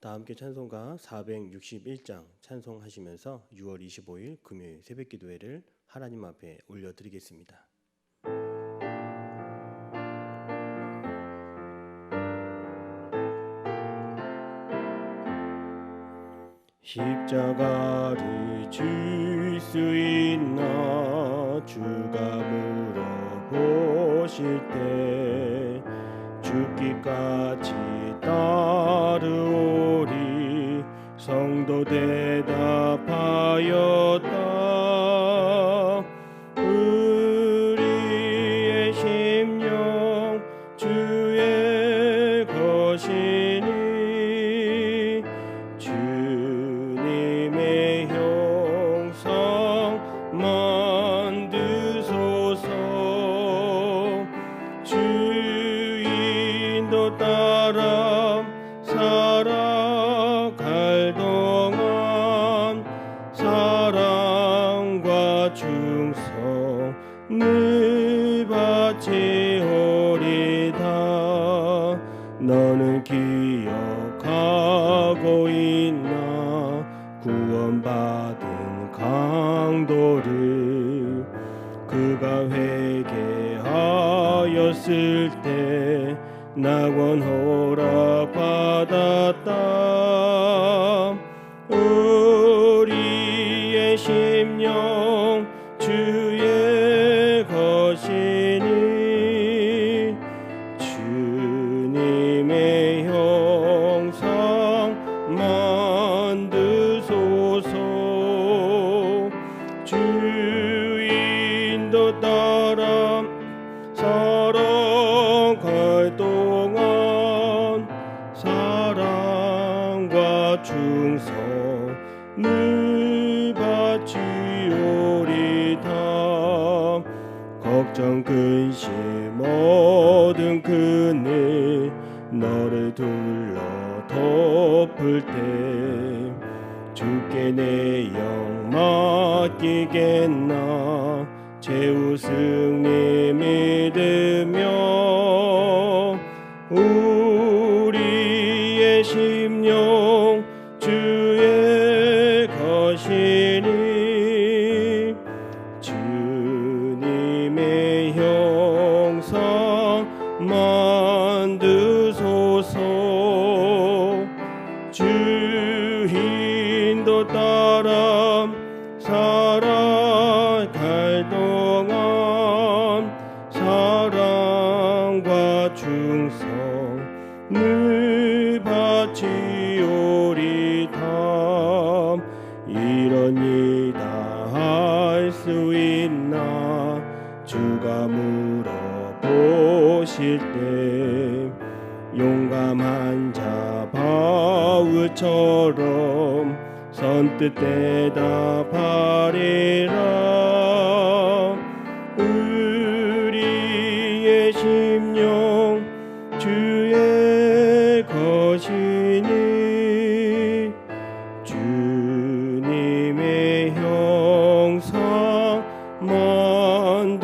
다 함께 찬송가 461장 찬송하시면서 6월 25일 금요일 새벽기도회를 하나님 앞에 올려드리겠습니다. 십자가를 질 수 있나 주가 물어보실 때 죽기까지 따르오리 성도 대답하였다. 우리의 심령 주의 것이니 주님의 형상 만드소서. 주인도 따라 살아갈 동안 사랑과 충성을 바치오리다. 너는 기억하고 있나 구원받은 강도를 그가 회개하였을 때 낙원 허락받았다. 우리의 심령 주의 것이니 주님의 형상 만드소서. 주인도 따라 살아갈 동안 사랑과 충성을 바치오리다. 걱정 근심 모든 그늘 너를 둘러 덮을 때 주께 내 영 맡기겠나. 최후 승리 믿으며 우리의 심령 주의 것이니 주님의 형상 만드소서. 주인도 따라 살아갈 동안 사랑과 충성을 바치오리다. 이런 일 다 할 수 있나 주가 물어보실 때 용감한 자 바울처럼 선뜻 대답하리라. 우리의 심령 주의 것이니 주님의 형상 만드소서.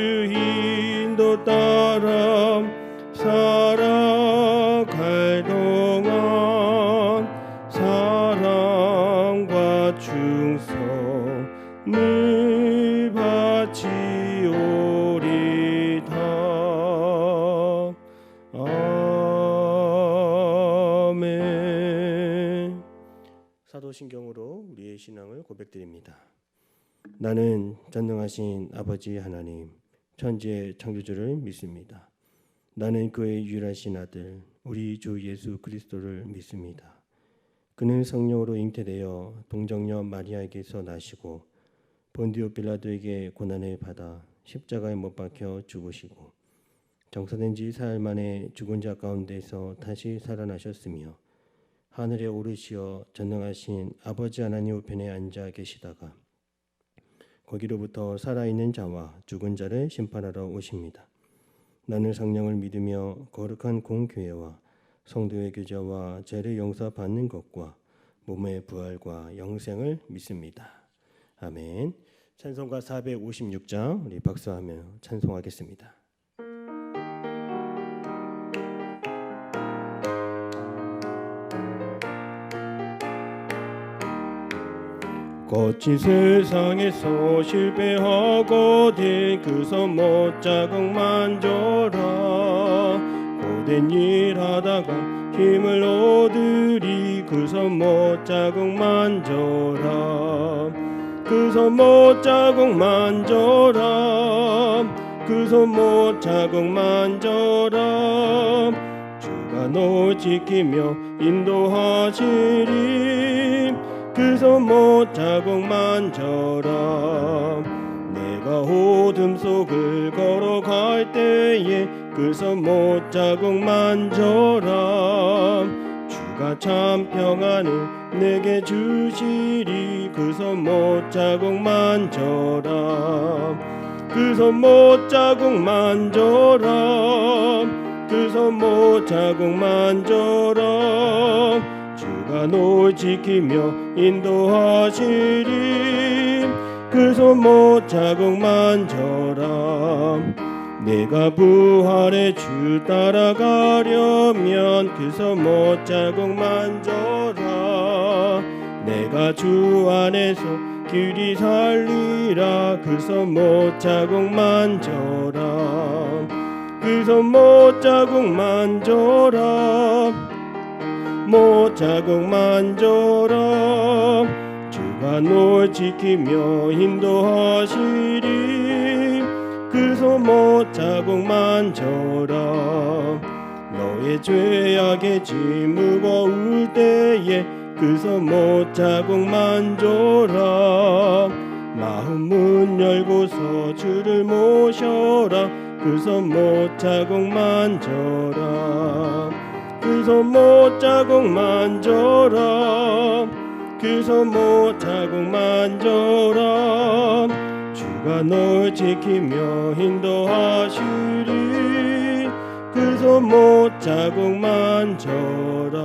주인도 따라 살아갈 동안 사랑과 충성을 바치오리다. 아멘. 사도신경으로 우리의 신앙을 고백드립니다. 나는 전능하신 아버지 하나님 천지의 창조주를 믿습니다. 나는 그의 유일하신 아들 우리 주 예수 그리스도를 믿습니다. 그는 성령으로 잉태되어 동정녀 마리아에게서 나시고 본디오 빌라도에게 고난을 받아 십자가에 못 박혀 죽으시고 정사된 지 사흘 만에 죽은 자 가운데서 다시 살아나셨으며 하늘에 오르시어 전능하신 아버지 하나님 우편에 앉아 계시다가 거기로부터 살아있는 자와 죽은 자를 심판하러 오십니다. 나는 성령을 믿으며 거룩한 공교회와 성도의 교제와 죄를 용서받는 것과 몸의 부활과 영생을 믿습니다. 아멘. 찬송가 456장 우리 박수하며 찬송하겠습니다. 거친 세상에서 실패하거든 그 손 못 자국만 줘라. 고된 일 하다가 힘을 얻으리 그 손 못 자국만 줘라. 그 손 못 자국만 줘라. 그 손 못 자국만 줘라. 주가 너 지키며 인도하시리 그 손 못 자국만 줘라. 내가 어둠 속을 걸어갈 때에 그 손 못 자국만 줘라. 주가 참 평안을 내게 주시리 그 손 못 자국만 줘라. 그 손 못 자국만 줘라. 그 손 못 자국만 줘라. 주가 널 지키며 인도하시리 그 손 못 자국만 줘라. 내가 부활의 주 따라가려면 그 손 못 자국만 줘라. 내가 주 안에서 길이 살리라 그 손 못 자국만 줘라. 그 손 못 자국만 줘라. 못 자국만 줘라. 주가 널 지키며 인도하시리 그 손 못 자국만 줘라. 너의 죄악의 짐 무거울 때에 그 손 못 자국만 줘라. 마음 문 열고서 주를 모셔라 그 손 못 자국만 줘라. 그 손 못 자국만 줘라. 그 손 못 자국만 줘라. 주가 널 지키며 인도하시리 그 손 못 자국만 줘라.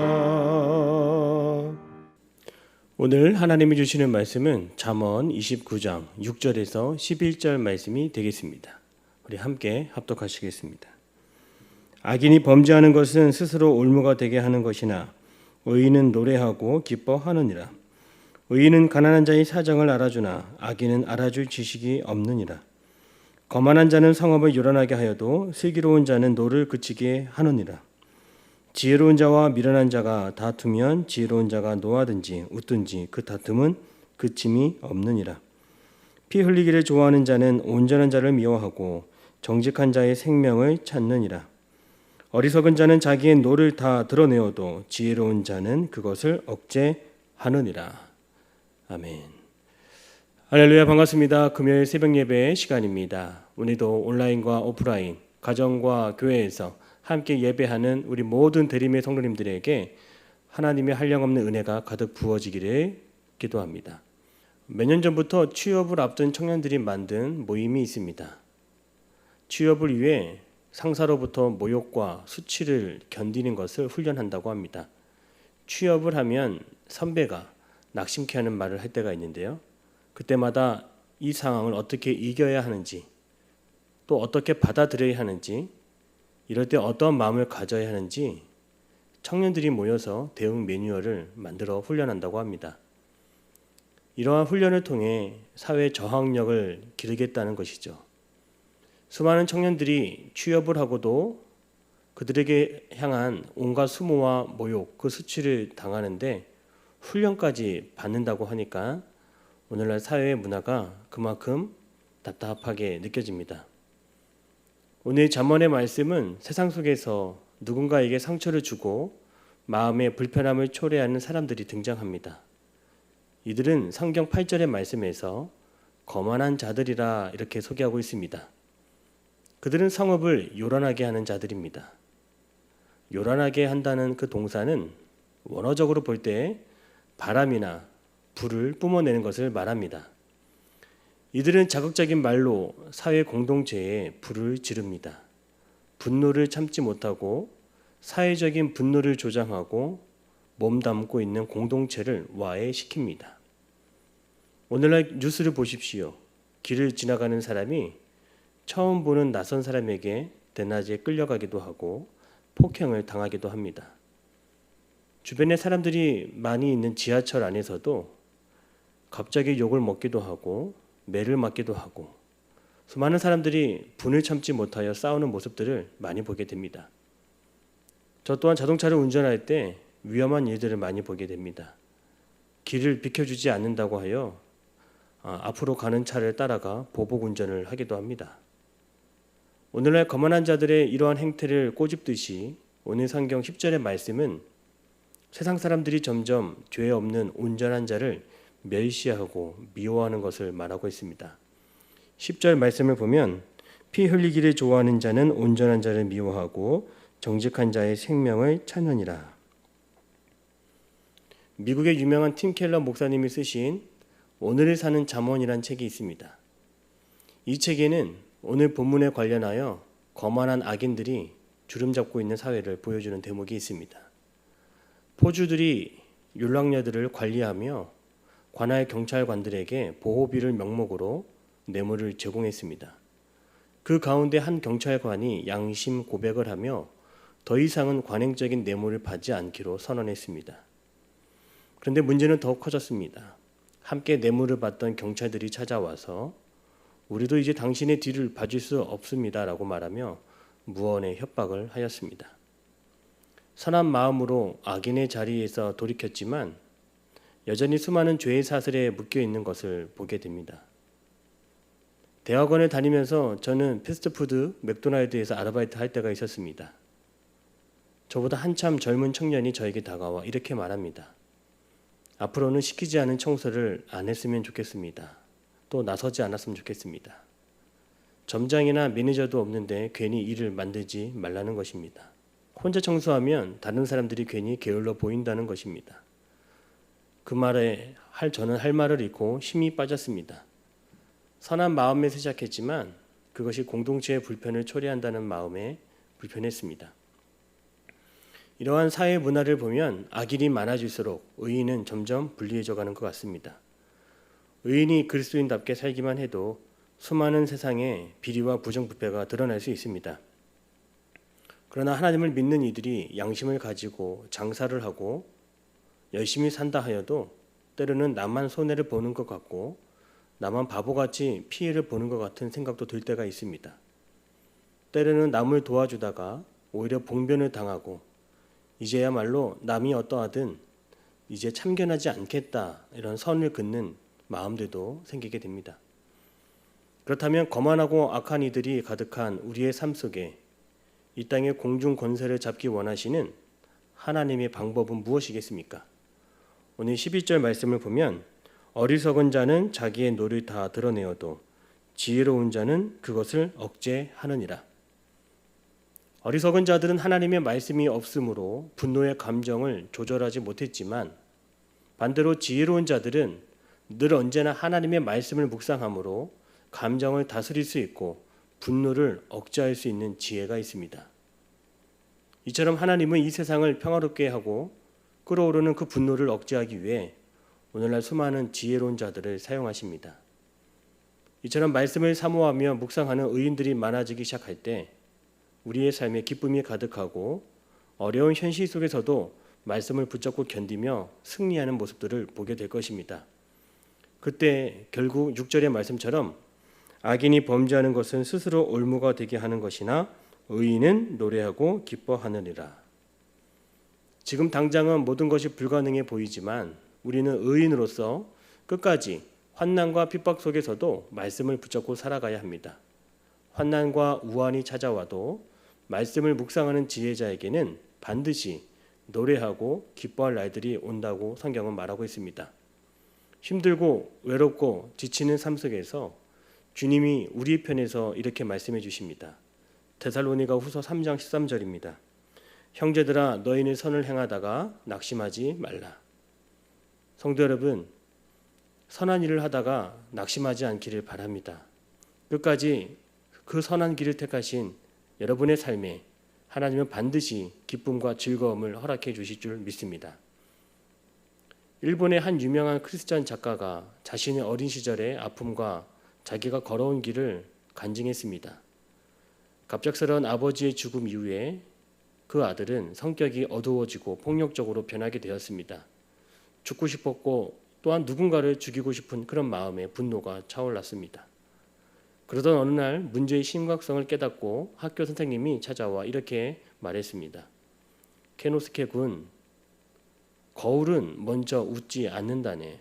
오늘 하나님이 주시는 말씀은 잠언 29장 6절에서 11절 말씀이 되겠습니다. 우리 함께 합독하시겠습니다. 악인이 범죄하는 것은 스스로 올무가 되게 하는 것이나 의인은 노래하고 기뻐하느니라. 의인은 가난한 자의 사정을 알아주나 악인은 알아줄 지식이 없느니라. 거만한 자는 성읍을 요란하게 하여도 슬기로운 자는 노를 그치게 하느니라. 지혜로운 자와 미련한 자가 다투면 지혜로운 자가 노하든지 웃든지 그 다툼은 그침이 없느니라. 피 흘리기를 좋아하는 자는 온전한 자를 미워하고 정직한 자의 생명을 찾느니라. 어리석은 자는 자기의 노를 다 드러내어도 지혜로운 자는 그것을 억제하느니라. 아멘. 할렐루야, 반갑습니다. 금요일 새벽 예배 시간입니다. 오늘도 온라인과 오프라인, 가정과 교회에서 함께 예배하는 우리 모든 대림의 성도님들에게 하나님의 한량없는 은혜가 가득 부어지기를 기도합니다. 몇 년 전부터 취업을 앞둔 청년들이 만든 모임이 있습니다. 취업을 위해 상사로부터 모욕과 수치를 견디는 것을 훈련한다고 합니다. 취업을 하면 선배가 낙심케 하는 말을 할 때가 있는데요. 그때마다 이 상황을 어떻게 이겨야 하는지, 또 어떻게 받아들여야 하는지, 이럴 때 어떠한 마음을 가져야 하는지 청년들이 모여서 대응 매뉴얼을 만들어 훈련한다고 합니다. 이러한 훈련을 통해 사회 저항력을 기르겠다는 것이죠. 수많은 청년들이 취업을 하고도 그들에게 향한 온갖 수모와 모욕, 그 수치를 당하는데 훈련까지 받는다고 하니까 오늘날 사회의 문화가 그만큼 답답하게 느껴집니다. 오늘 잠언의 말씀은 세상 속에서 누군가에게 상처를 주고 마음의 불편함을 초래하는 사람들이 등장합니다. 이들은 성경 8절의 말씀에서 거만한 자들이라 이렇게 소개하고 있습니다. 그들은 성읍을 요란하게 하는 자들입니다. 요란하게 한다는 그 동사는 원어적으로 볼 때 바람이나 불을 뿜어내는 것을 말합니다. 이들은 자극적인 말로 사회 공동체에 불을 지릅니다. 분노를 참지 못하고 사회적인 분노를 조장하고 몸담고 있는 공동체를 와해시킵니다. 오늘날 뉴스를 보십시오. 길을 지나가는 사람이 처음 보는 낯선 사람에게 대낮에 끌려가기도 하고 폭행을 당하기도 합니다. 주변에 사람들이 많이 있는 지하철 안에서도 갑자기 욕을 먹기도 하고 매를 맞기도 하고 수많은 사람들이 분을 참지 못하여 싸우는 모습들을 많이 보게 됩니다. 저 또한 자동차를 운전할 때 위험한 일들을 많이 보게 됩니다. 길을 비켜주지 않는다고 하여 앞으로 가는 차를 따라가 보복 운전을 하기도 합니다. 오늘날 거만한 자들의 이러한 행태를 꼬집듯이 오늘 성경 10절의 말씀은 세상 사람들이 점점 죄 없는 온전한 자를 멸시하고 미워하는 것을 말하고 있습니다. 10절 말씀을 보면 피 흘리기를 좋아하는 자는 온전한 자를 미워하고 정직한 자의 생명을 찾느니라. 미국의 유명한 팀 켈러 목사님이 쓰신 오늘을 사는 잠언이란 책이 있습니다. 이 책에는 오늘 본문에 관련하여 거만한 악인들이 주름 잡고 있는 사회를 보여주는 대목이 있습니다. 포주들이 율락녀들을 관리하며 관할 경찰관들에게 보호비를 명목으로 뇌물을 제공했습니다. 그 가운데 한 경찰관이 양심 고백을 하며 더 이상은 관행적인 뇌물을 받지 않기로 선언했습니다. 그런데 문제는 더 커졌습니다. 함께 뇌물을 받던 경찰들이 찾아와서 우리도 이제 당신의 뒤를 봐줄 수 없습니다 라고 말하며 무언의 협박을 하였습니다. 선한 마음으로 악인의 자리에서 돌이켰지만 여전히 수많은 죄의 사슬에 묶여 있는 것을 보게 됩니다. 대학원을 다니면서 저는 패스트푸드 맥도날드에서 아르바이트 할 때가 있었습니다. 저보다 한참 젊은 청년이 저에게 다가와 이렇게 말합니다. 앞으로는 시키지 않은 청소를 안 했으면 좋겠습니다. 또 나서지 않았으면 좋겠습니다. 점장이나 매니저도 없는데 괜히 일을 만들지 말라는 것입니다. 혼자 청소하면 다른 사람들이 괜히 게을러 보인다는 것입니다. 그 말에 저는 할 말을 잃고 힘이 빠졌습니다. 선한 마음에 시작했지만 그것이 공동체의 불편을 초래한다는 마음에 불편했습니다. 이러한 사회 문화를 보면 악인이 많아질수록 의인은 점점 불리해져 가는 것 같습니다. 의인이 그리스도인답게 살기만 해도 수많은 세상에 비리와 부정부패가 드러날 수 있습니다. 그러나 하나님을 믿는 이들이 양심을 가지고 장사를 하고 열심히 산다 하여도 때로는 나만 손해를 보는 것 같고 나만 바보같이 피해를 보는 것 같은 생각도 들 때가 있습니다. 때로는 남을 도와주다가 오히려 봉변을 당하고 이제야말로 남이 어떠하든 이제 참견하지 않겠다 이런 선을 긋는 마음들도 생기게 됩니다. 그렇다면 거만하고 악한 이들이 가득한 우리의 삶 속에 이 땅의 공중 권세를 잡기 원하시는 하나님의 방법은 무엇이겠습니까? 오늘 12절 말씀을 보면 어리석은 자는 자기의 노를 다 드러내어도 지혜로운 자는 그것을 억제하느니라. 어리석은 자들은 하나님의 말씀이 없으므로 분노의 감정을 조절하지 못했지만 반대로 지혜로운 자들은 늘 언제나 하나님의 말씀을 묵상함으로 감정을 다스릴 수 있고 분노를 억제할 수 있는 지혜가 있습니다. 이처럼 하나님은 이 세상을 평화롭게 하고 끓어오르는 그 분노를 억제하기 위해 오늘날 수많은 지혜로운 자들을 사용하십니다. 이처럼 말씀을 사모하며 묵상하는 의인들이 많아지기 시작할 때 우리의 삶에 기쁨이 가득하고 어려운 현실 속에서도 말씀을 붙잡고 견디며 승리하는 모습들을 보게 될 것입니다. 그때 결국 6절의 말씀처럼 악인이 범죄하는 것은 스스로 올무가 되게 하는 것이나 의인은 노래하고 기뻐하느니라. 지금 당장은 모든 것이 불가능해 보이지만 우리는 의인으로서 끝까지 환난과 핍박 속에서도 말씀을 붙잡고 살아가야 합니다. 환난과 우환이 찾아와도 말씀을 묵상하는 지혜자에게는 반드시 노래하고 기뻐할 날들이 온다고 성경은 말하고 있습니다. 힘들고 외롭고 지치는 삶 속에서 주님이 우리 편에서 이렇게 말씀해 주십니다. 데살로니가 후서 3장 13절입니다. 형제들아 너희는 선을 행하다가 낙심하지 말라. 성도 여러분, 선한 일을 하다가 낙심하지 않기를 바랍니다. 끝까지 그 선한 길을 택하신 여러분의 삶에 하나님은 반드시 기쁨과 즐거움을 허락해 주실 줄 믿습니다. 일본의 한 유명한 크리스찬 작가가 자신의 어린 시절의 아픔과 자기가 걸어온 길을 간증했습니다. 갑작스러운 아버지의 죽음 이후에 그 아들은 성격이 어두워지고 폭력적으로 변하게 되었습니다. 죽고 싶었고 또한 누군가를 죽이고 싶은 그런 마음에 분노가 차올랐습니다. 그러던 어느 날 문제의 심각성을 깨닫고 학교 선생님이 찾아와 이렇게 말했습니다. 케노스케 군, 거울은 먼저 웃지 않는다네.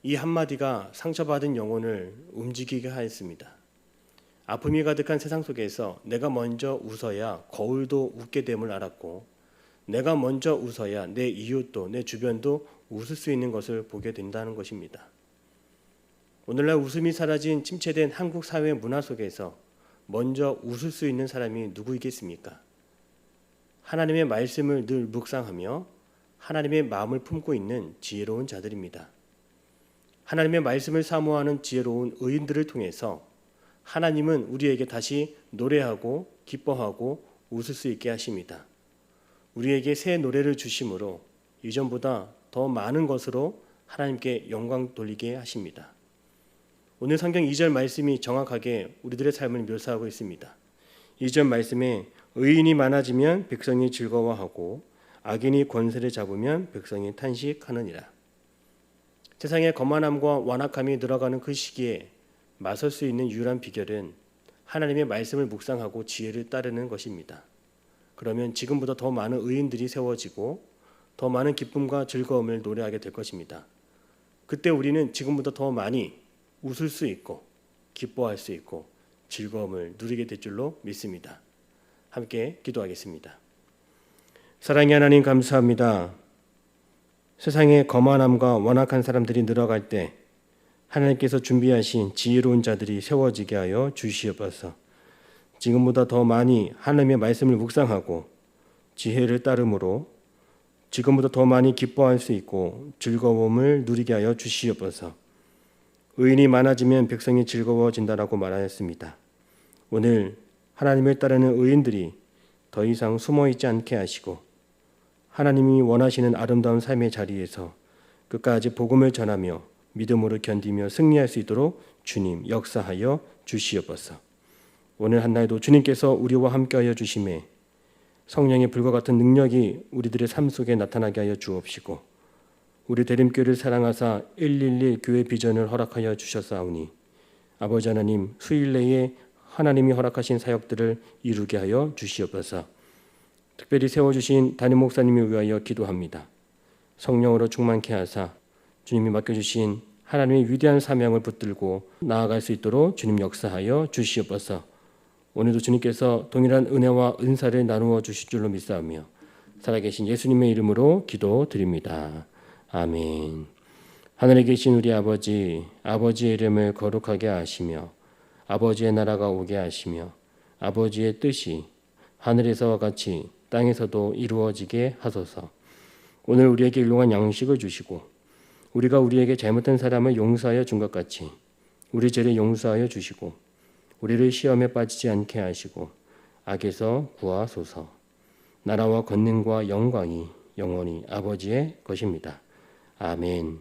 이 한마디가 상처받은 영혼을 움직이게 하였습니다. 아픔이 가득한 세상 속에서 내가 먼저 웃어야 거울도 웃게 됨을 알았고, 내가 먼저 웃어야 내 이웃도 내 주변도 웃을 수 있는 것을 보게 된다는 것입니다. 오늘날 웃음이 사라진 침체된 한국 사회 문화 속에서 먼저 웃을 수 있는 사람이 누구이겠습니까? 하나님의 말씀을 늘 묵상하며 하나님의 마음을 품고 있는 지혜로운 자들입니다. 하나님의 말씀을 사모하는 지혜로운 의인들을 통해서 하나님은 우리에게 다시 노래하고 기뻐하고 웃을 수 있게 하십니다. 우리에게 새 노래를 주심으로 이전보다 더 많은 것으로 하나님께 영광 돌리게 하십니다. 오늘 성경 2절 말씀이 정확하게 우리들의 삶을 묘사하고 있습니다. 2절 말씀에 의인이 많아지면 백성이 즐거워하고 악인이 권세를 잡으면 백성이 탄식하느니라. 세상의 거만함과 완악함이 늘어가는 그 시기에 맞설 수 있는 유일한 비결은 하나님의 말씀을 묵상하고 지혜를 따르는 것입니다. 그러면 지금보다 더 많은 의인들이 세워지고 더 많은 기쁨과 즐거움을 노래하게 될 것입니다. 그때 우리는 지금보다 더 많이 웃을 수 있고 기뻐할 수 있고 즐거움을 누리게 될 줄로 믿습니다. 함께 기도하겠습니다. 사랑의 하나님 감사합니다. 세상에 거만함과 완악한 사람들이 늘어갈 때 하나님께서 준비하신 지혜로운 자들이 세워지게 하여 주시옵소서. 지금보다 더 많이 하나님의 말씀을 묵상하고 지혜를 따름으로 지금보다 더 많이 기뻐할 수 있고 즐거움을 누리게 하여 주시옵소서. 의인이 많아지면 백성이 즐거워진다라고 말하였습니다. 오늘 하나님을 따르는 의인들이 더 이상 숨어있지 않게 하시고 하나님이 원하시는 아름다운 삶의 자리에서 끝까지 복음을 전하며 믿음으로 견디며 승리할 수 있도록 주님 역사하여 주시옵소서. 오늘 한 날도 주님께서 우리와 함께하여 주심에 성령의 불과 같은 능력이 우리들의 삶 속에 나타나게 하여 주옵시고 우리 대림교회를 사랑하사 111 교회 비전을 허락하여 주셨사오니 아버지 하나님 수일 내에 하나님이 허락하신 사역들을 이루게 하여 주시옵소서. 특별히 세워주신 담임 목사님을 위하여 기도합니다. 성령으로 충만케 하사 주님이 맡겨주신 하나님의 위대한 사명을 붙들고 나아갈 수 있도록 주님 역사하여 주시옵소서. 오늘도 주님께서 동일한 은혜와 은사를 나누어 주실 줄로 믿사오며 살아계신 예수님의 이름으로 기도드립니다. 아멘. 하늘에 계신 우리 아버지, 아버지의 이름을 거룩하게 하시며 아버지의 나라가 오게 하시며 아버지의 뜻이 하늘에서와 같이 땅에서도 이루어지게 하소서. 오늘 우리에게 일용할 양식을 주시고 우리가 우리에게 잘못한 사람을 용서하여 준 것 같이 우리 죄를 용서하여 주시고 우리를 시험에 빠지지 않게 하시고 악에서 구하소서. 나라와 권능과 영광이 영원히 아버지의 것입니다. 아멘.